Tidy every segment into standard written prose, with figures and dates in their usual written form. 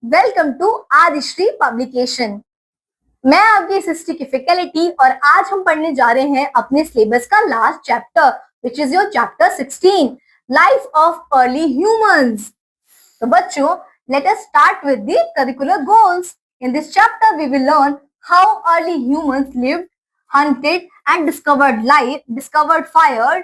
Welcome to Adishree publication. मैं आपकी history की फैकल्टी और आज हम पढ़ने जा रहे हैं अपने सिलेबस का last chapter which is your chapter 16 life of early humans. तो बच्चों, let us start with the curricular goals. In this chapter we will learn how early humans lived, hunted and discovered fire.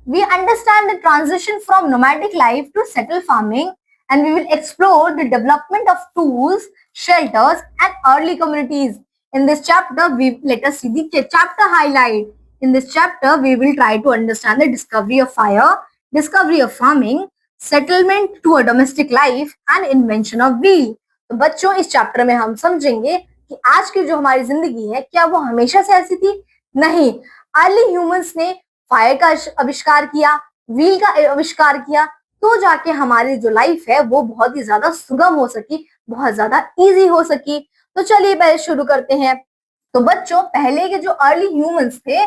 We understand the transition from nomadic life to settled farming, and we will explore the development of tools, shelters, and early communities. In this chapter, let us see the chapter highlight. In this chapter, we will try to understand the discovery of fire, discovery of farming, settlement to a domestic life, and invention of wheel. तो बच्चों, इस chapter में हम समझेंगे कि आज की जो हमारी जिंदगी है क्या वो हमेशा से ऐसी थी? नहीं। अर्ली ह्यूमंस ने फायर का आविष्कार किया, व्हील का आविष्कार किया, तो जाके हमारी जो लाइफ है वो बहुत ही ज्यादा सुगम हो सकी, बहुत ज्यादा इजी हो सकी। तो चलिए पहले शुरू करते हैं। तो बच्चों, पहले के जो अर्ली ह्यूमंस थे,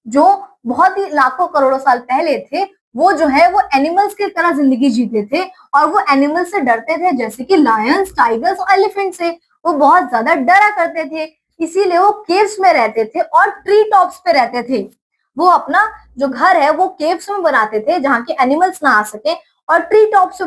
जो बहुत ही लाखों करोड़ों साल पहले थे, वो जो है वो एनिमल्स की तरह जिंदगी जीते थे और वो एनिमल्स से डरते थे, जैसे कि लायंस, टाइगर्स और एलिफेंट से वो बहुत ज्यादा डरा करते थे। इसीलिए वो केव्स में रहते थे और ट्री टॉप्स पे रहते थे। वो अपना जो घर है वो केव्स में बनाते थे जहाँ के एनिमल्स ना आ सके, और ट्री टॉप्स पे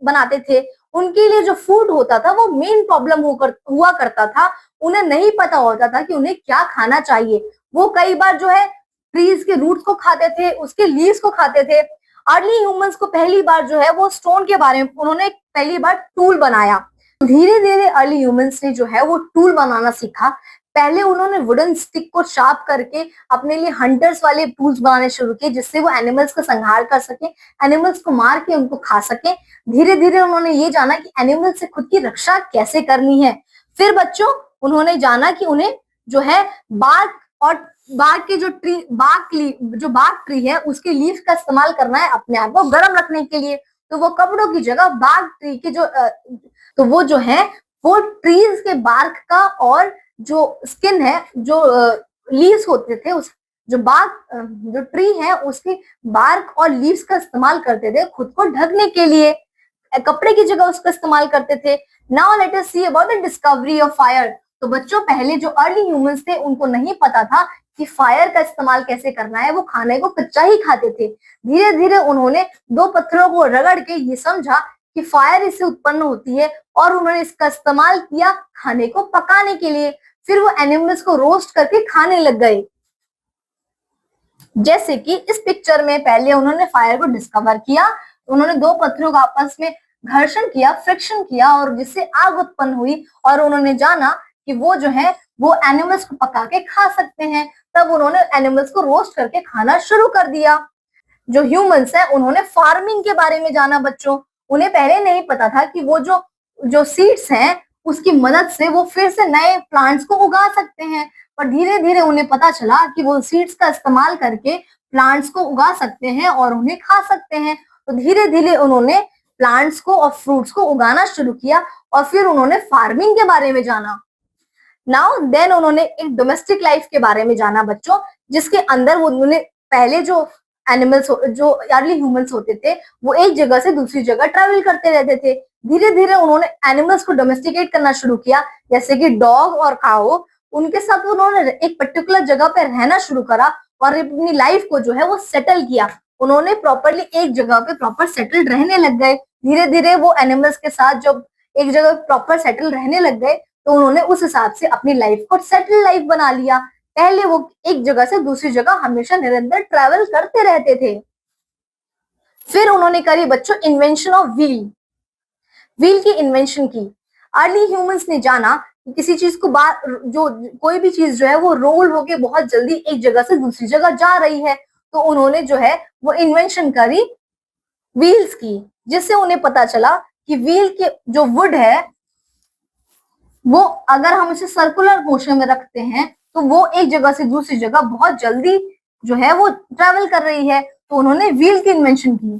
बनाते थे। उनके लिए जो फूड होता था वो मेन प्रॉब्लम हुआ करता था। उन्हें नहीं पता होता था कि उन्हें क्या खाना चाहिए। वो कई बार जो है ट्रीज के रूट्स को खाते थे, उसके लीव्स को खाते थे। अर्ली ह्यूमंस को पहली बार जो है वो स्टोन के बारे में उन्होंने पहली बार टूल बनाया। धीरे धीरे अर्ली ह्यूमंस ने जो है वो टूल बनाना सीखा। पहले उन्होंने वुडन स्टिक को शार्प करके अपने लिए हंटर्स वाले टूल्स बनाने शुरू किए, जिससे वो एनिमल्स का संहार कर सके, एनिमल्स को मार के उनको खा सके। धीरे धीरे उन्होंने ये जाना कि एनिमल्स से खुद की रक्षा कैसे करनी है। फिर बच्चों, उन्होंने जाना कि उन्हें जो है बाग के जो बाग ट्री है उसके लीव्स का इस्तेमाल करना है अपने आप को गर्म रखने के लिए। तो वो कपड़ों की जगह बाग ट्री के तो वो जो है वो ट्रीज के बार्क का और जो स्किन है, जो लीव्स होते थे, उस जो ट्री है उसके बार्क और लीव्स का इस्तेमाल करते थे खुद को ढकने के लिए। कपड़े की जगह उसका इस्तेमाल करते थे। Now let us see about the discovery of fire. तो बच्चों, पहले जो अर्ली ह्यूमंस थे उनको नहीं पता था कि फायर का इस्तेमाल कैसे करना है। वो खाने को कच्चा ही खाते थे। धीरे धीरे उन्होंने दो पत्थरों को रगड़ के ये समझा कि फायर इससे उत्पन्न होती है, और उन्होंने इसका इस्तेमाल किया खाने को पकाने के लिए। फिर वो एनिमल्स को रोस्ट करके खाने लग गए। जैसे कि इस पिक्चर में पहले उन्होंने फायर को डिस्कवर किया। उन्होंने दो पत्थरों का आपस में घर्षण किया, फ्रिक्शन किया, और जिससे आग उत्पन्न हुई, और उन्होंने जाना कि वो जो है वो एनिमल्स को पका के खा सकते हैं। तब उन्होंने एनिमल्स को रोस्ट करके खाना शुरू कर दिया। जो ह्यूमंस है उन्होंने फार्मिंग के बारे में जाना। बच्चों, उन्हें पहले नहीं पता था कि वो जो सीड्स हैं उसकी मदद से वो फिर से नए प्लांट्स को उगा सकते हैं। पर धीरे धीरे उन्हें पता चला कि वो सीड्स का इस्तेमाल करके प्लांट्स को उगा सकते हैं और उन्हें खा सकते हैं। तो धीरे धीरे उन्होंने प्लांट्स को और फ्रूट्स को उगाना शुरू किया, और फिर उन्होंने फार्मिंग के बारे में जाना। नाउ देन उन्होंने एक डोमेस्टिक लाइफ के बारे में जाना बच्चों, जिसके अंदर उन्होंने पहले जो अर्ली ह्यूमंस होते थे वो एक जगह से दूसरी जगह ट्रैवल करते रहते थे। धीरे धीरे उन्होंने एनिमल्स को डोमेस्टिकेट करना शुरू किया, जैसे कि डॉग और काऊ। उनके साथ उन्होंने एक पर्टिकुलर जगह पे रहना शुरू करा और अपनी लाइफ को जो है वो सेटल किया। उन्होंने प्रॉपरली एक जगह पे प्रॉपर सेटल्ड रहने लग गए। धीरे धीरे वो एनिमल्स के साथ जब एक जगह प्रॉपर सेटल रहने लग गए तो उन्होंने उस हिसाब से अपनी लाइफ को सेटल लाइफ बना लिया। पहले वो एक जगह से दूसरी जगह हमेशा निरंतर ट्रैवल करते रहते थे। फिर उन्होंने करी बच्चों इन्वेंशन ऑफ व्हील की इन्वेंशन की। अर्ली ह्यूमंस ने जाना कि किसी चीज को कोई भी चीज जो है वो रोल होके बहुत जल्दी एक जगह से दूसरी जगह जा रही है, तो उन्होंने जो है वो इन्वेंशन करी व्हील्स की, जिससे उन्हें पता चला कि व्हील के जो वुड है वो अगर हम इसे सर्कुलर मोशन में रखते हैं तो वो एक जगह से दूसरी जगह बहुत जल्दी जो है वो ट्रैवल कर रही है। तो उन्होंने व्हील की इन्वेंशन की।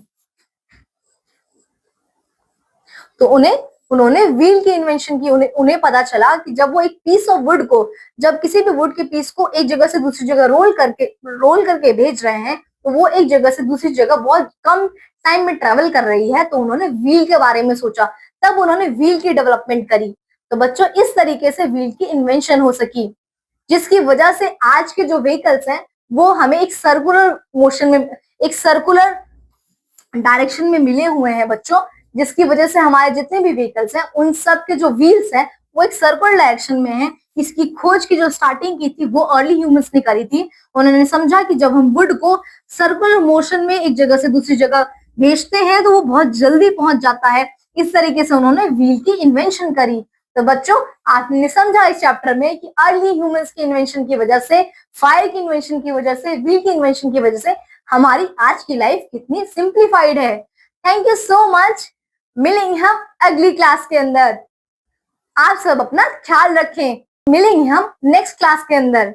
तो उन्होंने व्हील की इन्वेंशन की। उन्हें पता चला कि जब वो एक पीस ऑफ वुड को, जब किसी भी वुड के पीस को एक जगह से दूसरी जगह रोल करके भेज रहे हैं, तो वो एक जगह से दूसरी जगह बहुत कम टाइम में ट्रैवल कर रही है। तो उन्होंने व्हील के बारे में सोचा। तब उन्होंने व्हील की डेवलपमेंट करी। तो बच्चों इस तरीके से व्हील की इन्वेंशन हो सकी, जिसकी वजह से आज के जो व्हीकल्स हैं वो हमें एक सर्कुलर मोशन में, एक सर्कुलर डायरेक्शन में मिले हुए हैं बच्चों, जिसकी वजह से हमारे जितने भी व्हीकल्स हैं उन सब के जो व्हील्स हैं वो एक सर्कुलर डायरेक्शन में है। इसकी खोज की जो स्टार्टिंग की थी वो अर्ली ह्यूमंस ने करी थी। उन्होंने समझा कि जब हम वुड को सर्कुलर मोशन में एक जगह से दूसरी जगह भेजते हैं तो वो बहुत जल्दी पहुंच जाता है। इस तरीके से उन्होंने व्हील की इन्वेंशन करी। तो बच्चों आपने समझा इस चैप्टर में कि अर्ली ह्यूमंस की इन्वेंशन की वजह से, फायर की इन्वेंशन की वजह से, व्हील की इन्वेंशन की वजह से हमारी आज की लाइफ कितनी सिंप्लीफाइड है। Thank you so much. मिलेंगे हम अगली क्लास के अंदर। आप सब अपना ख्याल रखें। मिलेंगे हम नेक्स्ट क्लास के अंदर।